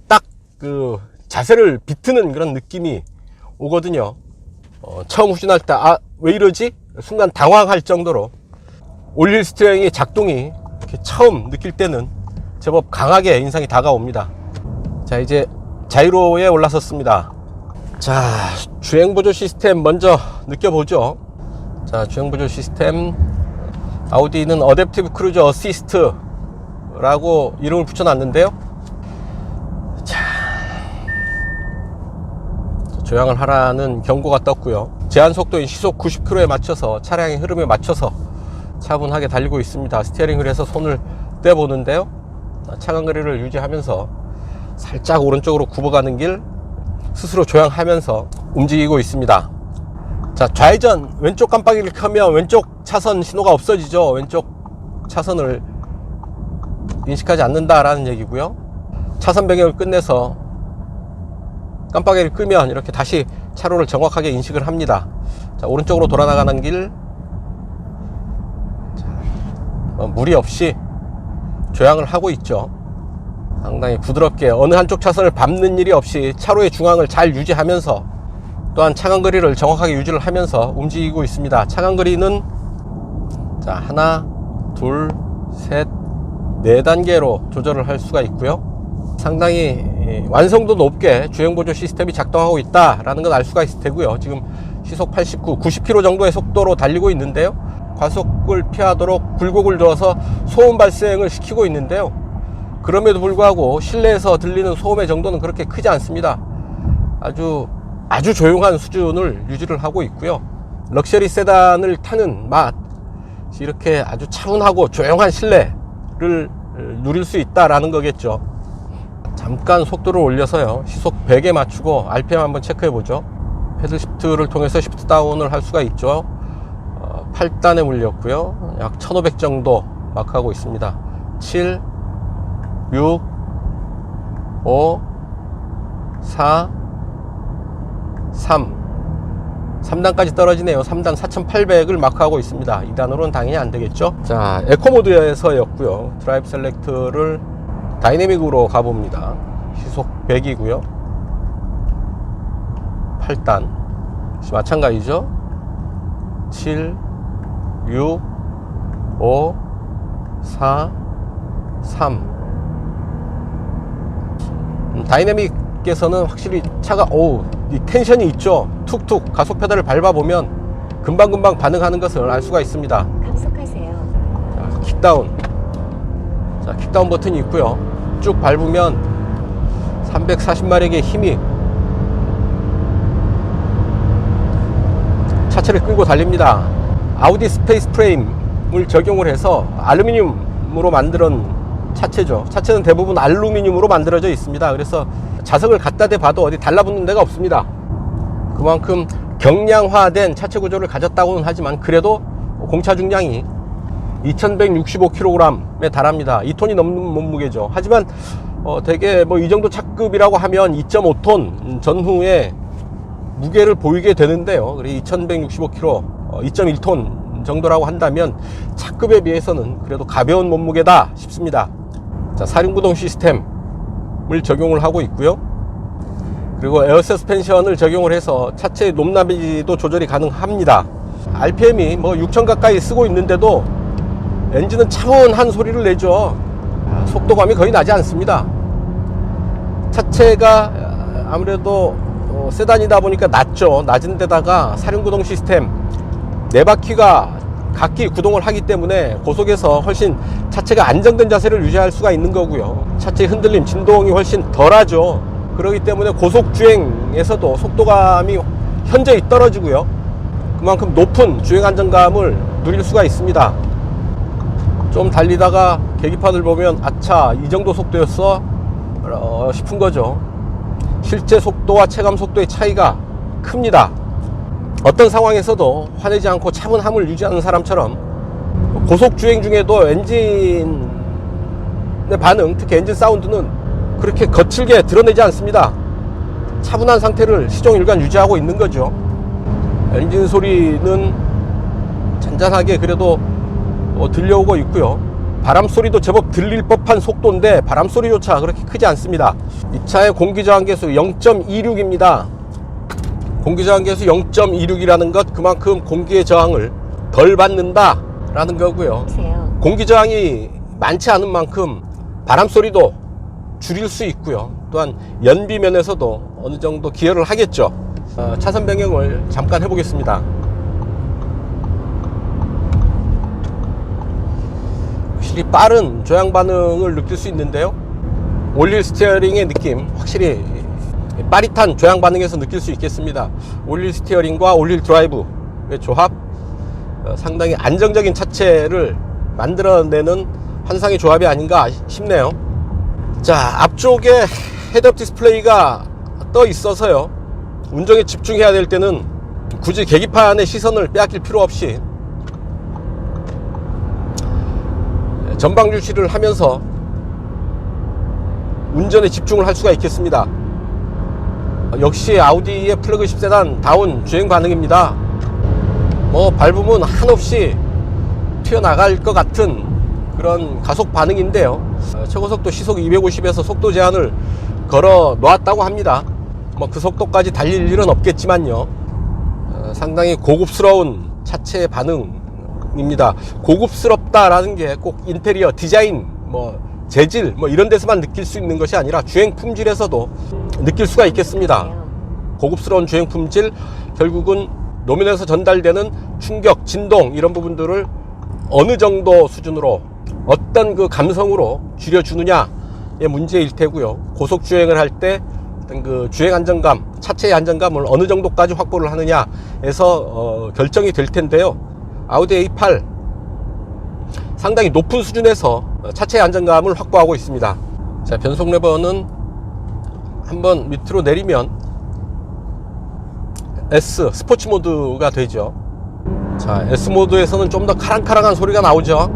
딱 그 자세를 비트는 그런 느낌이 오거든요. 처음 후진할 때 왜 이러지? 순간 당황할 정도로 올릴 스티어링의 작동이 이렇게 처음 느낄 때는 제법 강하게 인상이 다가옵니다. 자, 이제 자이로에 올라섰습니다. 자, 주행보조 시스템 먼저 느껴보죠. 자, 주행보조 시스템, 아우디는 어댑티브 크루즈 어시스트 라고 이름을 붙여놨는데요. 자, 조향을 하라는 경고가 떴고요. 제한 속도인 시속 90km에 맞춰서 차량의 흐름에 맞춰서 차분하게 달리고 있습니다. 스티어링 휠에서 손을 떼보는데요. 차간거리를 유지하면서 살짝 오른쪽으로 굽어가는 길 스스로 조향하면서 움직이고 있습니다. 자, 좌회전 왼쪽 깜빡이를 켜면 왼쪽 차선 신호가 없어지죠. 왼쪽 차선을 인식하지 않는다라는 얘기고요. 차선 변경을 끝내서 깜빡이를 끄면 이렇게 다시 차로를 정확하게 인식을 합니다. 자, 오른쪽으로 돌아 나가는 길 무리 없이 조향을 하고 있죠. 상당히 부드럽게 어느 한쪽 차선을 밟는 일이 없이 차로의 중앙을 잘 유지하면서 또한 차간거리를 정확하게 유지를 하면서 움직이고 있습니다. 차간거리는 자, 하나, 둘, 셋, 네 단계로 조절을 할 수가 있고요. 상당히 완성도 높게 주행보조 시스템이 작동하고 있다라는 걸 알 수가 있을 테고요. 지금 시속 89, 90km 정도의 속도로 달리고 있는데요. 과속을 피하도록 굴곡을 줘서 소음 발생을 시키고 있는데요. 그럼에도 불구하고 실내에서 들리는 소음의 정도는 그렇게 크지 않습니다. 아주 조용한 수준을 유지를 하고 있고요. 럭셔리 세단을 타는 맛, 이렇게 아주 차분하고 조용한 실내를 누릴 수 있다라는 거겠죠. 잠깐 속도를 올려서요, 시속 100에 맞추고 RPM 한번 체크해 보죠. 패들 시프트를 통해서 시프트 다운을 할 수가 있죠. 8단에 물렸고요. 약 1500 정도 마크하고 있습니다. 7, 6, 5, 4, 3단까지 떨어지네요. 3단 4800을 마크하고 있습니다. 2단으로는 당연히 안 되겠죠. 자, 에코 모드에서였고요. 드라이브 셀렉트를 다이내믹으로 가봅니다. 시속 100이고요. 8단 마찬가지죠. 7, 6, 5, 4, 3. 다이내믹에서는 확실히 차가 이 텐션이 있죠. 툭툭 가속 페달을 밟아보면 금방금방 반응하는 것을 알 수가 있습니다. 감속하세요. 자, 킥다운. 자, 킥다운 버튼이 있고요. 쭉 밟으면 340마력의 힘이 차체를 끌고 달립니다. 아우디 스페이스 프레임을 적용을 해서 알루미늄으로 만든 차체죠. 차체는 대부분 알루미늄으로 만들어져 있습니다. 그래서 자석을 갖다 대봐도 어디 달라붙는 데가 없습니다. 그만큼 경량화된 차체 구조를 가졌다고는 하지만 그래도 공차 중량이 2165kg에 달합니다. 2톤이 넘는 몸무게죠. 하지만 대개 이 정도 차급이라고 하면 2.5톤 전후의 무게를 보이게 되는데요. 2165kg, 2.1톤 정도라고 한다면 차급에 비해서는 그래도 가벼운 몸무게다 싶습니다. 자, 사륜구동 시스템을 적용을 하고 있고요. 그리고 에어 서스펜션을 적용을 해서 차체의 높낮이도 조절이 가능합니다. RPM이 6000 가까이 쓰고 있는데도 엔진은 차분한 소리를 내죠. 속도감이 거의 나지 않습니다. 차체가 아무래도 세단이다 보니까 낮죠. 낮은 데다가 사륜구동 시스템 4바퀴가 각기 구동을 하기 때문에 고속에서 훨씬 차체가 안정된 자세를 유지할 수가 있는 거고요. 차체 흔들림, 진동이 훨씬 덜하죠. 그렇기 때문에 고속 주행에서도 속도감이 현저히 떨어지고요. 그만큼 높은 주행 안정감을 누릴 수가 있습니다. 좀 달리다가 계기판을 보면 아차, 이 정도 속도였어? 싶은 거죠. 실제 속도와 체감 속도의 차이가 큽니다. 어떤 상황에서도 화내지 않고 차분함을 유지하는 사람처럼 고속 주행 중에도 엔진의 반응, 특히 엔진 사운드는 그렇게 거칠게 드러내지 않습니다. 차분한 상태를 시종일관 유지하고 있는 거죠. 엔진 소리는 잔잔하게 그래도 들려오고 있고요. 바람 소리도 제법 들릴 법한 속도인데 바람 소리조차 그렇게 크지 않습니다. 이 차의 공기저항계수 0.26입니다. 공기저항계수 0.26이라는 것, 그만큼 공기의 저항을 덜 받는다 라는 거고요. 공기저항이 많지 않은 만큼 바람 소리도 줄일 수 있고요. 또한 연비 면에서도 어느 정도 기여를 하겠죠. 차선 변경을 잠깐 해보겠습니다. 확실히 빠른 조향 반응을 느낄 수 있는데요. 올릴 스티어링의 느낌, 확실히 빠릿한 조향 반응에서 느낄 수 있겠습니다. 올릴 스티어링과 올릴 드라이브의 조합, 상당히 안정적인 차체를 만들어내는 환상의 조합이 아닌가 싶네요. 자, 앞쪽에 헤드업 디스플레이가 떠 있어서요, 운전에 집중해야 될 때는 굳이 계기판의 시선을 빼앗길 필요 없이 전방 주시를 하면서 운전에 집중을 할 수가 있겠습니다. 역시 아우디의 플래그십 세단 다운 주행 반응입니다. 밟으면 한없이 튀어나갈 것 같은 그런 가속 반응인데요. 최고속도 시속 250에서 속도 제한을 걸어 놓았다고 합니다. 그 속도까지 달릴 일은 없겠지만요. 상당히 고급스러운 차체 반응입니다. 고급스럽다라는 게 꼭 인테리어, 디자인, 재질 이런 데서만 느낄 수 있는 것이 아니라 주행 품질에서도 느낄 수가 있겠습니다. 고급스러운 주행 품질, 결국은 노면에서 전달되는 충격, 진동 이런 부분들을 어느 정도 수준으로 어떤 그 감성으로 줄여주느냐의 문제일 테고요. 고속주행을 할 때 그 주행 안정감, 차체의 안정감을 어느 정도까지 확보를 하느냐에서 결정이 될 텐데요. 아우디 A8 상당히 높은 수준에서 차체의 안정감을 확보하고 있습니다. 자, 변속 레버는 한번 밑으로 내리면 S 스포츠 모드가 되죠. 자, S 모드에서는 좀 더 카랑카랑한 소리가 나오죠.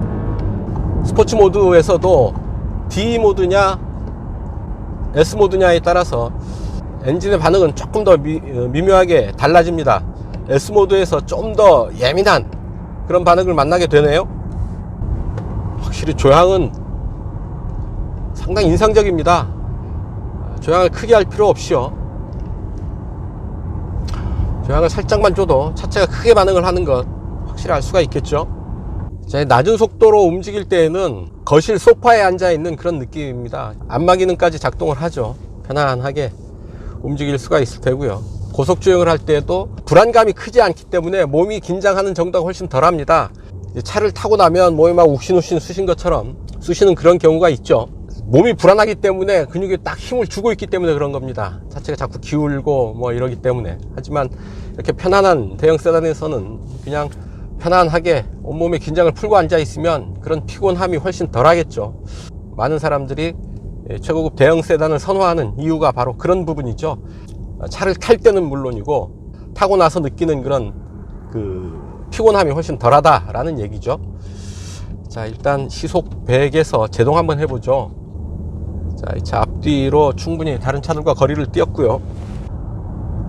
스포츠 모드에서도 D 모드냐 S 모드냐에 따라서 엔진의 반응은 조금 더 미묘하게 달라집니다. S 모드에서 좀 더 예민한 그런 반응을 만나게 되네요. 확실히 조향은 상당히 인상적입니다. 조향을 크게 할 필요 없이요, 조향을 살짝만 줘도 차체가 크게 반응을 하는 것 확실히 알 수가 있겠죠. 자, 낮은 속도로 움직일 때에는 거실 소파에 앉아 있는 그런 느낌입니다. 안마기능까지 작동을 하죠. 편안하게 움직일 수가 있을 테고요. 고속주행을 할 때에도 불안감이 크지 않기 때문에 몸이 긴장하는 정도가 훨씬 덜합니다. 차를 타고 나면 몸이 막 욱신욱신 쑤신 것처럼 쑤시는 그런 경우가 있죠. 몸이 불안하기 때문에 근육에 딱 힘을 주고 있기 때문에 그런 겁니다. 차체가 자꾸 기울고 뭐 이러기 때문에. 하지만 이렇게 편안한 대형 세단에서는 그냥 편안하게 온몸에 긴장을 풀고 앉아 있으면 그런 피곤함이 훨씬 덜 하겠죠. 많은 사람들이 최고급 대형 세단을 선호하는 이유가 바로 그런 부분이죠. 차를 탈 때는 물론이고 타고 나서 느끼는 그런 그 피곤함이 훨씬 덜하다라는 얘기죠. 자, 일단 시속 100에서 제동 한번 해보죠. 자, 이 차 앞뒤로 충분히 다른 차들과 거리를 띄었고요.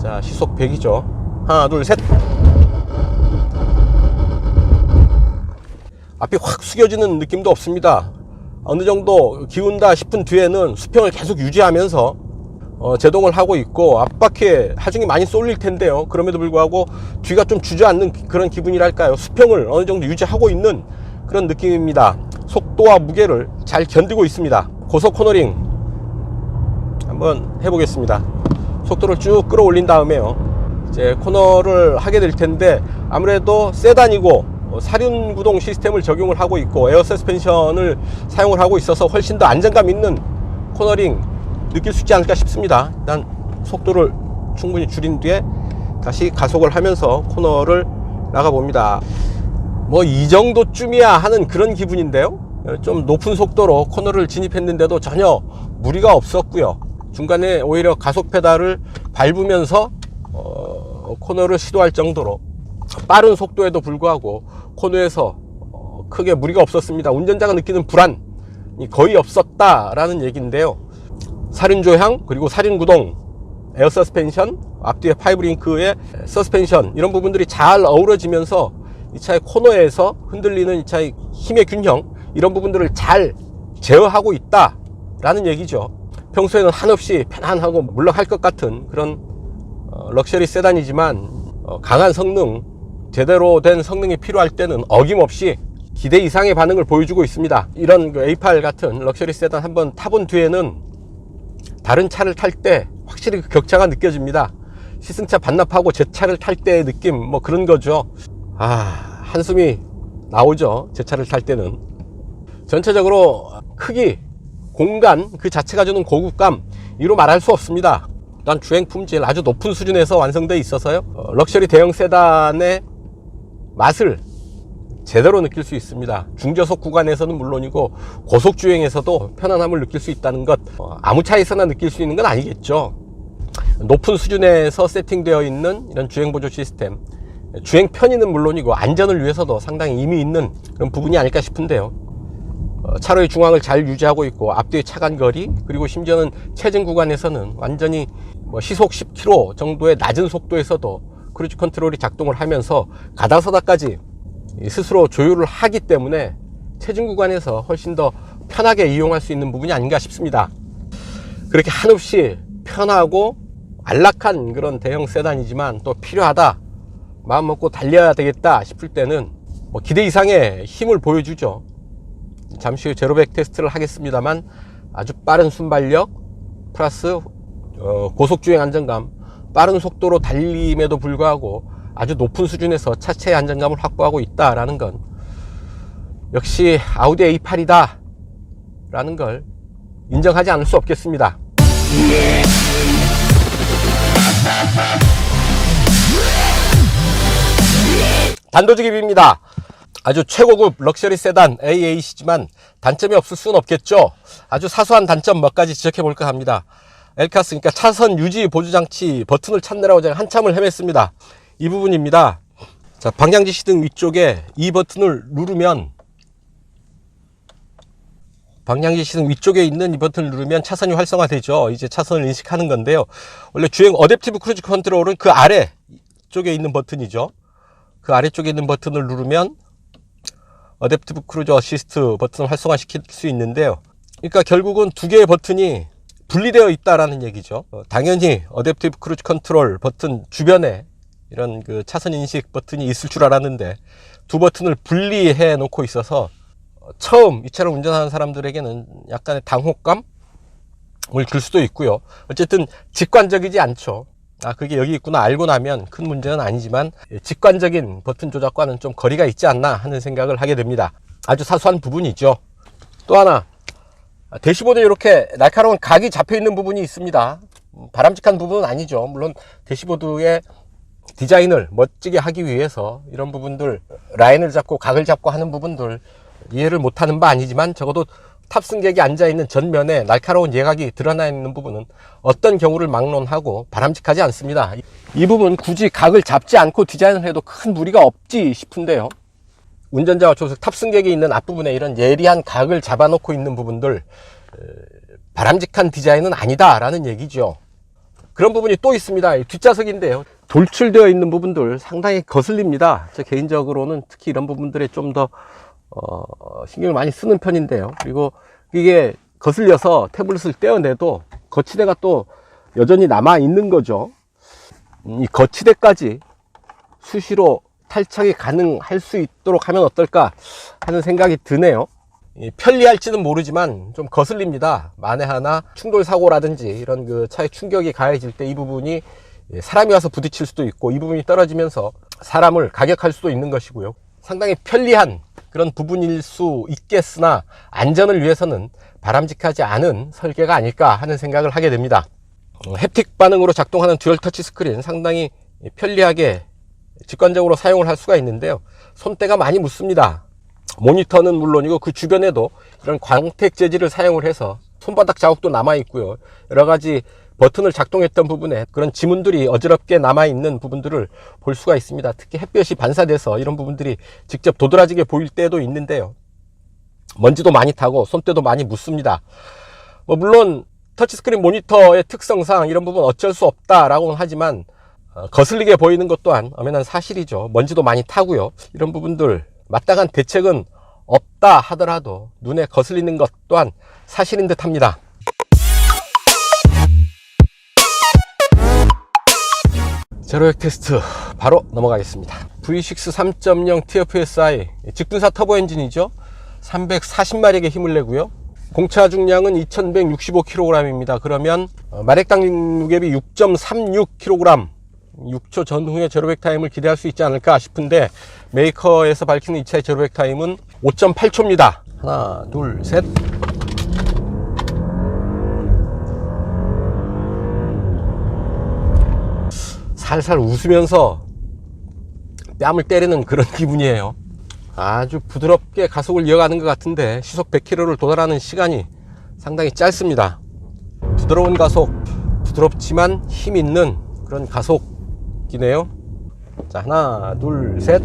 자, 시속 100이죠. 하나, 둘, 셋. 앞이 확 숙여지는 느낌도 없습니다. 어느 정도 기운다 싶은 뒤에는 수평을 계속 유지하면서 제동을 하고 있고, 앞바퀴에 하중이 많이 쏠릴 텐데요. 그럼에도 불구하고 뒤가 좀 주저앉는 그런 기분이랄까요. 수평을 어느 정도 유지하고 있는 그런 느낌입니다. 속도와 무게를 잘 견디고 있습니다. 고속 코너링 한번 해보겠습니다. 속도를 쭉 끌어올린 다음에요, 이제 코너를 하게 될 텐데, 아무래도 세단이고 사륜 구동 시스템을 적용을 하고 있고 에어 서스펜션을 사용을 하고 있어서 훨씬 더 안정감 있는 코너링 느낄 수 있지 않을까 싶습니다. 일단 속도를 충분히 줄인 뒤에 다시 가속을 하면서 코너를 나가 봅니다. 뭐 이 정도쯤이야 하는 그런 기분인데요. 좀 높은 속도로 코너를 진입했는데도 전혀 무리가 없었고요. 중간에 오히려 가속 페달을 밟으면서 코너를 시도할 정도로 빠른 속도에도 불구하고 코너에서 크게 무리가 없었습니다. 운전자가 느끼는 불안이 거의 없었다라는 얘기인데요. 사륜 조향, 그리고 사륜 구동, 에어 서스펜션, 앞뒤에 파이브링크의 서스펜션, 이런 부분들이 잘 어우러지면서 이 차의 코너에서 흔들리는 이 차의 힘의 균형, 이런 부분들을 잘 제어하고 있다라는 얘기죠. 평소에는 한없이 편안하고 물렁할 것 같은 그런 럭셔리 세단이지만 강한 성능, 제대로 된 성능이 필요할 때는 어김없이 기대 이상의 반응을 보여주고 있습니다. 이런 A8 같은 럭셔리 세단 한번 타본 뒤에는 다른 차를 탈 때 확실히 그 격차가 느껴집니다. 시승차 반납하고 제 차를 탈 때의 느낌, 뭐 그런 거죠. 한숨이 나오죠. 제 차를 탈 때는. 전체적으로 크기, 공간 그 자체가 주는 고급감, 이로 말할 수 없습니다. 일단 주행 품질 아주 높은 수준에서 완성되어 있어서요, 럭셔리 대형 세단의 맛을 제대로 느낄 수 있습니다. 중저속 구간에서는 물론이고 고속주행에서도 편안함을 느낄 수 있다는 것, 아무 차에서나 느낄 수 있는 건 아니겠죠. 높은 수준에서 세팅되어 있는 이런 주행보조 시스템, 주행 편의는 물론이고 안전을 위해서도 상당히 의미 있는 그런 부분이 아닐까 싶은데요. 차로의 중앙을 잘 유지하고 있고 앞뒤의 차간거리, 그리고 심지어는 체증 구간에서는 완전히 시속 10km 정도의 낮은 속도에서도 크루즈 컨트롤이 작동을 하면서 가다서다까지 스스로 조율을 하기 때문에 체증 구간에서 훨씬 더 편하게 이용할 수 있는 부분이 아닌가 싶습니다. 그렇게 한없이 편하고 안락한 그런 대형 세단이지만 또 필요하다, 마음 먹고 달려야 되겠다 싶을 때는 기대 이상의 힘을 보여주죠. 잠시 후 제로백 테스트를 하겠습니다만 아주 빠른 순발력 플러스 고속주행 안정감, 빠른 속도로 달림에도 불구하고 아주 높은 수준에서 차체의 안정감을 확보하고 있다라는 건 역시 아우디 A8이다 라는 걸 인정하지 않을 수 없겠습니다. 단도직입입니다. 아주 최고급 럭셔리 세단 A8이지만 단점이 없을 수는 없겠죠. 아주 사소한 단점 몇 가지 지적해 볼까 합니다. 엘카스, 그러니까 차선 유지 보조 장치 버튼을 찾느라고 제가 한참을 헤맸습니다. 이 부분입니다. 자, 방향지 시등 위쪽에 이 버튼을 누르면, 방향지 시등 위쪽에 있는 이 버튼을 누르면 차선이 활성화되죠. 이제 차선을 인식하는 건데요. 원래 주행 어댑티브 크루즈 컨트롤은 그 아래 쪽에 있는 버튼이죠. 그 아래쪽에 있는 버튼을 누르면 어댑티브 크루즈 어시스트 버튼을 활성화시킬 수 있는데요. 그러니까 결국은 두 개의 버튼이 분리되어 있다라는 얘기죠. 당연히 어댑티브 크루즈 컨트롤 버튼 주변에 이런 그 차선 인식 버튼이 있을 줄 알았는데 두 버튼을 분리해 놓고 있어서 처음 이 차를 운전하는 사람들에게는 약간의 당혹감을 줄 수도 있고요. 어쨌든 직관적이지 않죠. 아, 그게 여기 있구나 알고 나면 큰 문제는 아니지만 직관적인 버튼 조작과는 좀 거리가 있지 않나 하는 생각을 하게 됩니다. 아주 사소한 부분이죠. 또 하나, 대시보드에 이렇게 날카로운 각이 잡혀 있는 부분이 있습니다. 바람직한 부분은 아니죠. 물론 대시보드의 디자인을 멋지게 하기 위해서 이런 부분들, 라인을 잡고 각을 잡고 하는 부분들 이해를 못하는 바 아니지만 적어도 탑승객이 앉아있는 전면에 날카로운 예각이 드러나 있는 부분은 어떤 경우를 막론하고 바람직하지 않습니다. 이 부분 굳이 각을 잡지 않고 디자인을 해도 큰 무리가 없지 싶은데요. 운전자와 조수 탑승객이 있는 앞부분에 이런 예리한 각을 잡아놓고 있는 부분들 바람직한 디자인은 아니다 라는 얘기죠. 그런 부분이 또 있습니다. 뒷좌석인데요. 돌출되어 있는 부분들 상당히 거슬립니다. 저 개인적으로는 특히 이런 부분들에 좀 더 신경을 많이 쓰는 편인데요. 그리고 이게 거슬려서 태블릿을 떼어내도 거치대가 또 여전히 남아 있는 거죠. 이 거치대까지 수시로 탈착이 가능할 수 있도록 하면 어떨까 하는 생각이 드네요. 편리할지는 모르지만 좀 거슬립니다. 만에 하나 충돌 사고라든지 이런 그 차에 충격이 가해질 때 이 부분이 사람이 와서 부딪힐 수도 있고 이 부분이 떨어지면서 사람을 가격할 수도 있는 것이고요. 상당히 편리한 그런 부분일 수 있겠으나 안전을 위해서는 바람직하지 않은 설계가 아닐까 하는 생각을 하게 됩니다. 햅틱 반응으로 작동하는 듀얼 터치 스크린 상당히 편리하게 직관적으로 사용을 할 수가 있는데요. 손때가 많이 묻습니다. 모니터는 물론이고 그 주변에도 이런 광택 재질을 사용을 해서 손바닥 자국도 남아 있고요. 여러 가지 버튼을 작동했던 부분에 그런 지문들이 어지럽게 남아있는 부분들을 볼 수가 있습니다. 특히 햇볕이 반사돼서 이런 부분들이 직접 도드라지게 보일 때도 있는데요. 먼지도 많이 타고 손때도 많이 묻습니다. 물론 터치스크린 모니터의 특성상 이런 부분 어쩔 수 없다라고는 하지만 거슬리게 보이는 것 또한 엄연한 사실이죠. 먼지도 많이 타고요. 이런 부분들 마땅한 대책은 없다 하더라도 눈에 거슬리는 것 또한 사실인 듯 합니다. 제로액 테스트 바로 넘어가겠습니다. V6 3.0 TFSI 직분사 터보 엔진이죠. 340마력의 힘을 내고요. 공차 중량은 2165kg입니다. 그러면 마력당 누계비 6.36kg 6초 전후의 제로백 타임을 기대할 수 있지 않을까 싶은데 메이커에서 밝히는 이 차의 제로백 타임은 5.8초입니다. 하나, 둘, 셋. 살살 웃으면서 뺨을 때리는 그런 기분이에요. 아주 부드럽게 가속을 이어가는 것 같은데 시속 100km를 도달하는 시간이 상당히 짧습니다. 부드러운 가속, 부드럽지만 힘 있는 그런 가속이네요. 자, 하나, 둘, 셋.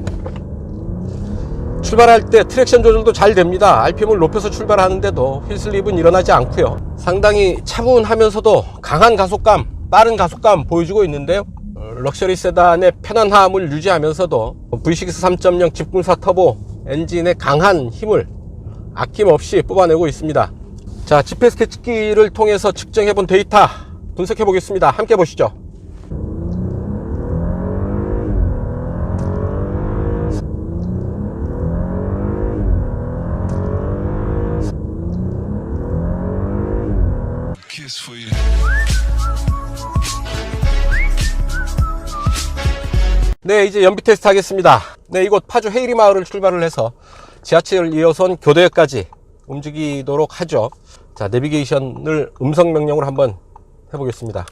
출발할 때 트랙션 조절도 잘 됩니다. RPM을 높여서 출발하는데도 휠슬립은 일어나지 않고요. 상당히 차분하면서도 강한 가속감, 빠른 가속감 보여주고 있는데요. 럭셔리 세단의 편안함을 유지하면서도 V6 3.0 직분사 터보 엔진의 강한 힘을 아낌없이 뽑아내고 있습니다. 자, GPS 캐치기를 통해서 측정해본 데이터 분석해 보겠습니다. 함께 보시죠. Kiss for you. 네, 이제 연비 테스트 하겠습니다. 네, 이곳 파주 헤이리 마을을 출발을 해서 지하철 2호선 교대역까지 움직이도록 하죠. 자, 내비게이션을 음성 명령으로 한번 해보겠습니다.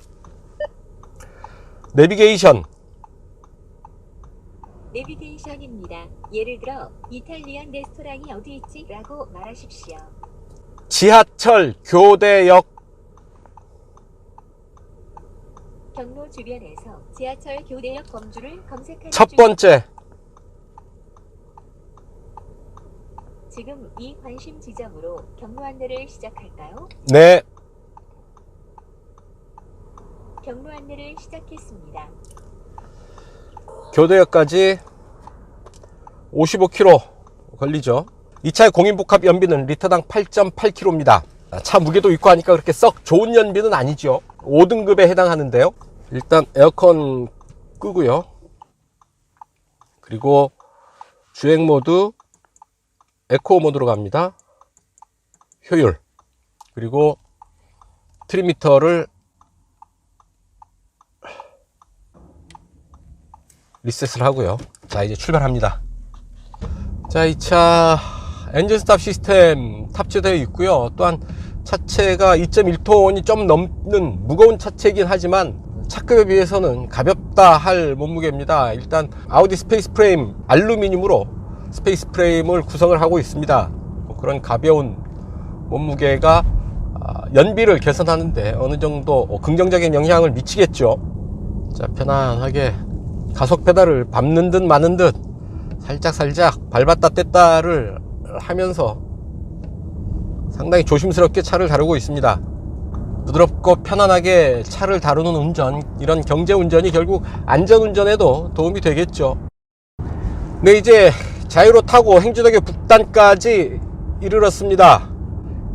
내비게이션입니다. 예를 들어 이탈리안 레스토랑이 어디 있지? 라고 말하십시오. 지하철 교대역. 경로 주변에서 지하철 교대역 범주를 검색하는 첫 번째. 지금 이 관심 지점으로 경로 안내를 시작할까요? 네. 경로 안내를 시작했습니다. 교대역까지 55km 걸리죠. 이 차의 공인복합 연비는 리터당 8.8km입니다. 차 무게도 있고 하니까 그렇게 썩 좋은 연비는 아니죠. 5등급에 해당하는데요. 일단 에어컨 끄고요. 그리고 주행 모드 에코 모드로 갑니다. 효율, 그리고 트림미터를 리셋을 하고요. 자, 이제 출발합니다. 자, 이 차 엔진 스탑 시스템 탑재되어 있고요. 또한 차체가 2.1톤이 좀 넘는 무거운 차체이긴 하지만 차급에 비해서는 가볍다 할 몸무게입니다. 일단 아우디 스페이스 프레임 알루미늄으로 스페이스 프레임을 구성을 하고 있습니다. 그런 가벼운 몸무게가 연비를 개선하는데 어느 정도 긍정적인 영향을 미치겠죠. 자, 편안하게 가속 페달을 밟는 듯 마는 듯 살짝 밟았다 뗐다를 하면서 상당히 조심스럽게 차를 다루고 있습니다. 부드럽고 편안하게 차를 다루는 운전, 이런 경제 운전이 결국 안전 운전에도 도움이 되겠죠. 네, 이제 자유로 타고 행주대교 북단까지 이르렀습니다.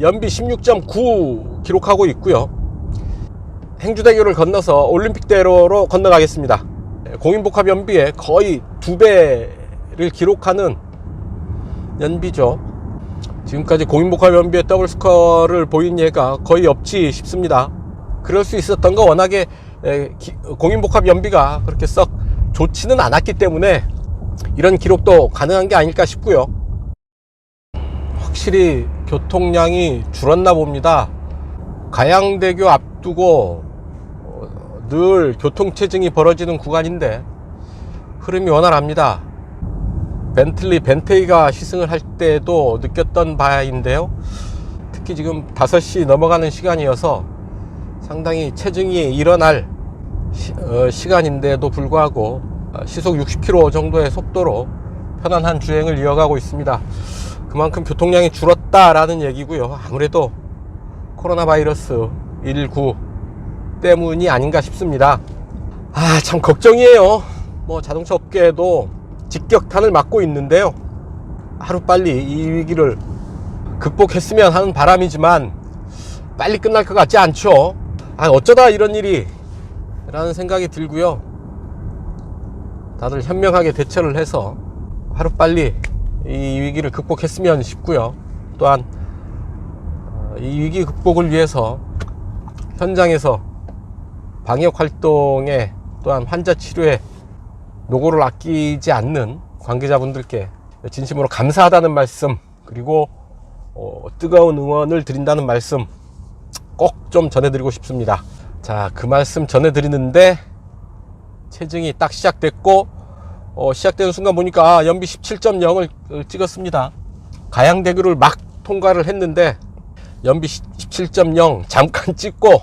연비 16.9 기록하고 있고요. 행주대교를 건너서 올림픽대로로 건너가겠습니다. 공인복합 연비의 거의 2배를 기록하는 연비죠. 지금까지 공인복합 연비의 더블 스코어를 보인 예가 거의 없지 싶습니다. 그럴 수 있었던 건 워낙에 공인복합 연비가 그렇게 썩 좋지는 않았기 때문에 이런 기록도 가능한 게 아닐까 싶고요. 확실히 교통량이 줄었나 봅니다. 가양대교 앞두고 늘 교통체증이 벌어지는 구간인데 흐름이 원활합니다. 벤테이가 시승을 할 때도 느꼈던 바인데요. 특히 지금 5시 넘어가는 시간이어서 상당히 체증이 일어날 시간인데도 불구하고 시속 60km 정도의 속도로 편안한 주행을 이어가고 있습니다. 그만큼 교통량이 줄었다라는 얘기고요. 아무래도 코로나 바이러스 19 때문이 아닌가 싶습니다. 참 걱정이에요. 뭐 자동차 업계에도 직격탄을 맞고 있는데요. 하루빨리 이 위기를 극복했으면 하는 바람이지만 빨리 끝날 것 같지 않죠. 어쩌다 이런 일이 라는 생각이 들고요. 다들 현명하게 대처를 해서 하루빨리 이 위기를 극복했으면 싶고요. 또한 이 위기 극복을 위해서 현장에서 방역 활동에 또한 환자 치료에 노고를 아끼지 않는 관계자분들께 진심으로 감사하다는 말씀, 그리고 뜨거운 응원을 드린다는 말씀 꼭 좀 전해드리고 싶습니다. 자, 그 말씀 전해드리는데 체증이 딱 시작됐고 시작되는 순간 보니까 연비 17.0을 찍었습니다. 가양대교를 막 통과를 했는데 연비 17.0 잠깐 찍고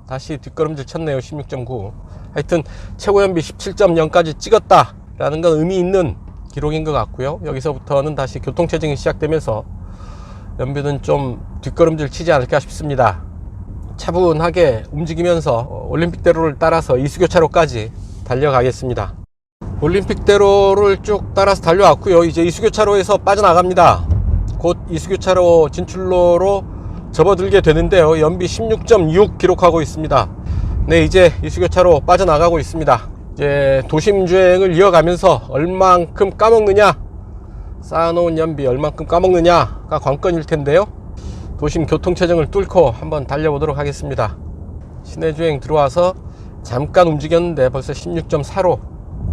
다시 뒷걸음질 쳤네요. 16.9. 하여튼 최고 연비 17.0까지 찍었다 라는 건 의미 있는 기록인 것 같고요. 여기서부터는 다시 교통체증이 시작되면서 연비는 좀 뒷걸음질 치지 않을까 싶습니다. 차분하게 움직이면서 올림픽대로를 따라서 이수교차로까지 달려가겠습니다. 올림픽대로를 쭉 따라서 달려왔고요. 이제 이수교차로에서 빠져나갑니다. 곧 이수교차로 진출로로 접어들게 되는데요. 연비 16.6 기록하고 있습니다. 네, 이제 이수교차로 빠져나가고 있습니다. 이제 도심 주행을 이어가면서 얼만큼 까먹느냐, 쌓아놓은 연비 얼만큼 까먹느냐가 관건일 텐데요. 도심 교통체증을 뚫고 한번 달려보도록 하겠습니다. 시내 주행 들어와서 잠깐 움직였는데 벌써 16.4로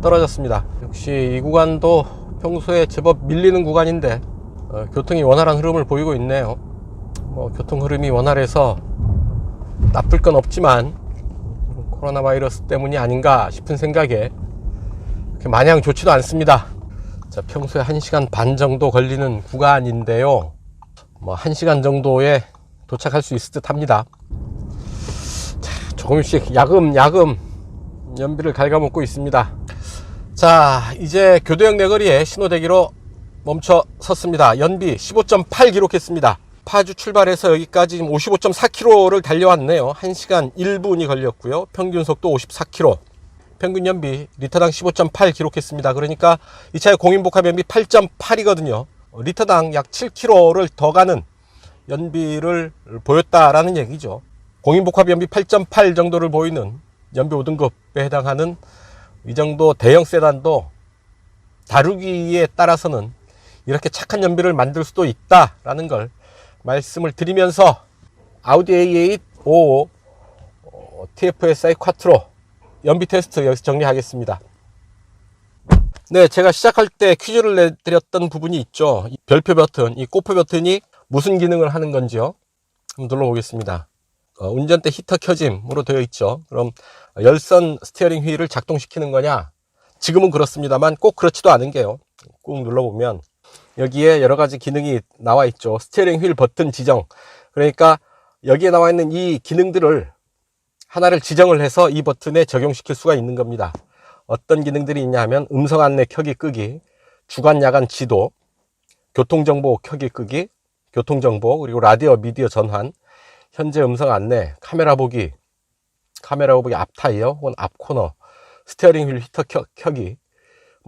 떨어졌습니다. 역시 이 구간도 평소에 제법 밀리는 구간인데 교통이 원활한 흐름을 보이고 있네요. 교통 흐름이 원활해서 나쁠 건 없지만 코로나 바이러스 때문이 아닌가 싶은 생각에 마냥 좋지도 않습니다. 자, 평소에 1시간 반 정도 걸리는 구간인데요. 1시간 정도에 도착할 수 있을 듯 합니다. 자, 조금씩 야금야금 연비를 갉아먹고 있습니다. 자, 이제 교대역 내거리에 신호대기로 멈춰 섰습니다. 연비 15.8 기록했습니다. 파주 출발해서 여기까지 55.4km를 달려왔네요. 1시간 1분이 걸렸고요. 평균 속도 54km. 평균 연비 리터당 15.8 기록했습니다. 그러니까 이 차의 공인복합 연비 8.8이거든요. 리터당 약 7km를 더 가는 연비를 보였다라는 얘기죠. 공인복합 연비 8.8 정도를 보이는 연비 5등급에 해당하는 이 정도 대형 세단도 다루기에 따라서는 이렇게 착한 연비를 만들 수도 있다라는 걸 말씀을 드리면서 아우디 A8 55 TFSI 쿼트로 연비 테스트 여기서 정리하겠습니다. 네, 제가 시작할 때 퀴즈를 내드렸던 부분이 있죠. 이 별표 버튼, 이 꼬프 버튼이 무슨 기능을 하는 건지요. 한번 눌러보겠습니다. 운전대 히터 켜짐으로 되어 있죠. 그럼 열선 스티어링 휠을 작동시키는 거냐? 지금은 그렇습니다만 꼭 그렇지도 않은 게요. 꾹 눌러보면 여기에 여러 가지 기능이 나와 있죠. 스티어링 휠 버튼 지정. 그러니까 여기에 나와 있는 이 기능들을 하나를 지정을 해서 이 버튼에 적용시킬 수가 있는 겁니다. 어떤 기능들이 있냐 하면 음성 안내 켜기 끄기, 주간 야간 지도, 교통정보 켜기 끄기, 교통정보, 그리고 라디오 미디어 전환, 현재 음성 안내, 카메라 보기 앞 타이어 혹은 앞 코너, 스티어링 휠 히터 켜기,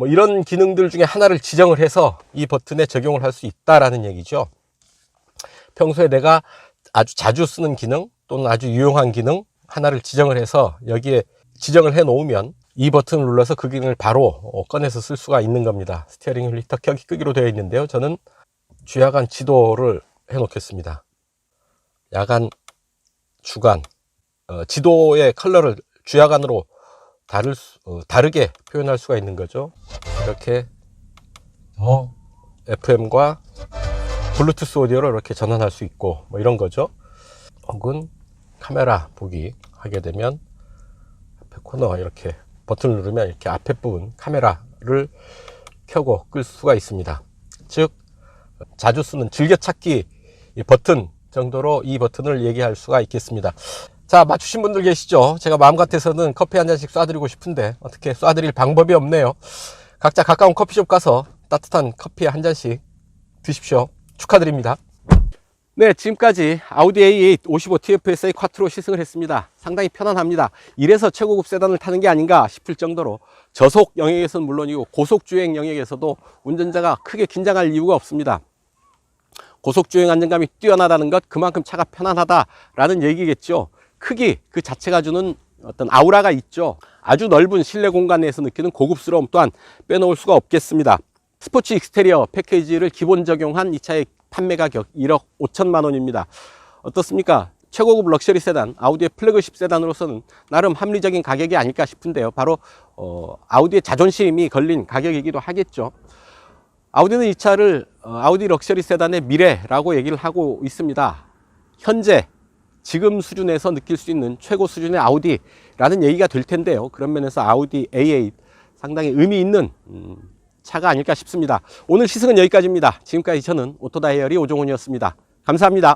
이런 기능들 중에 하나를 지정을 해서 이 버튼에 적용을 할 수 있다라는 얘기죠. 평소에 내가 아주 자주 쓰는 기능 또는 아주 유용한 기능 하나를 지정을 해서 여기에 지정을 해 놓으면 이 버튼을 눌러서 그 기능을 바로 꺼내서 쓸 수가 있는 겁니다. 스티어링 휠 히터 켜기 끄기로 되어 있는데요. 저는 주야간 지도를 해 놓겠습니다. 야간, 주간, 지도의 컬러를 주야간으로 다르게 표현할 수가 있는 거죠. 이렇게 FM과 블루투스 오디오를 이렇게 전환할 수 있고 이런 거죠. 혹은 카메라 보기 하게 되면 앞에 코너 이렇게 버튼을 누르면 이렇게 앞에 부분 카메라를 켜고 끌 수가 있습니다. 즉 자주 쓰는 즐겨찾기 버튼 정도로 이 버튼을 얘기할 수가 있겠습니다. 자, 맞추신 분들 계시죠? 제가 마음 같아서는 커피 한 잔씩 쏴드리고 싶은데 어떻게 쏴드릴 방법이 없네요. 각자 가까운 커피숍 가서 따뜻한 커피 한 잔씩 드십시오. 축하드립니다. 네, 지금까지 아우디 A8 55 TFSI 쿼트로 시승을 했습니다. 상당히 편안합니다. 이래서 최고급 세단을 타는 게 아닌가 싶을 정도로 저속 영역에서는 물론이고 고속 주행 영역에서도 운전자가 크게 긴장할 이유가 없습니다. 고속 주행 안정감이 뛰어나다는 것, 그만큼 차가 편안하다라는 얘기겠죠. 크기 그 자체가 주는 어떤 아우라가 있죠. 아주 넓은 실내 공간 내에서 느끼는 고급스러움 또한 빼놓을 수가 없겠습니다. 스포츠 익스테리어 패키지를 기본 적용한 이 차의 판매 가격 1억 5천만 원입니다. 어떻습니까? 최고급 럭셔리 세단, 아우디의 플래그십 세단으로서는 나름 합리적인 가격이 아닐까 싶은데요. 바로 아우디의 자존심이 걸린 가격이기도 하겠죠. 아우디는 이 차를 아우디 럭셔리 세단의 미래라고 얘기를 하고 있습니다. 현재 지금 수준에서 느낄 수 있는 최고 수준의 아우디라는 얘기가 될 텐데요. 그런 면에서 아우디 A8 상당히 의미 있는 차가 아닐까 싶습니다. 오늘 시승은 여기까지입니다. 지금까지 저는 오토다이어리 오종훈이었습니다. 감사합니다.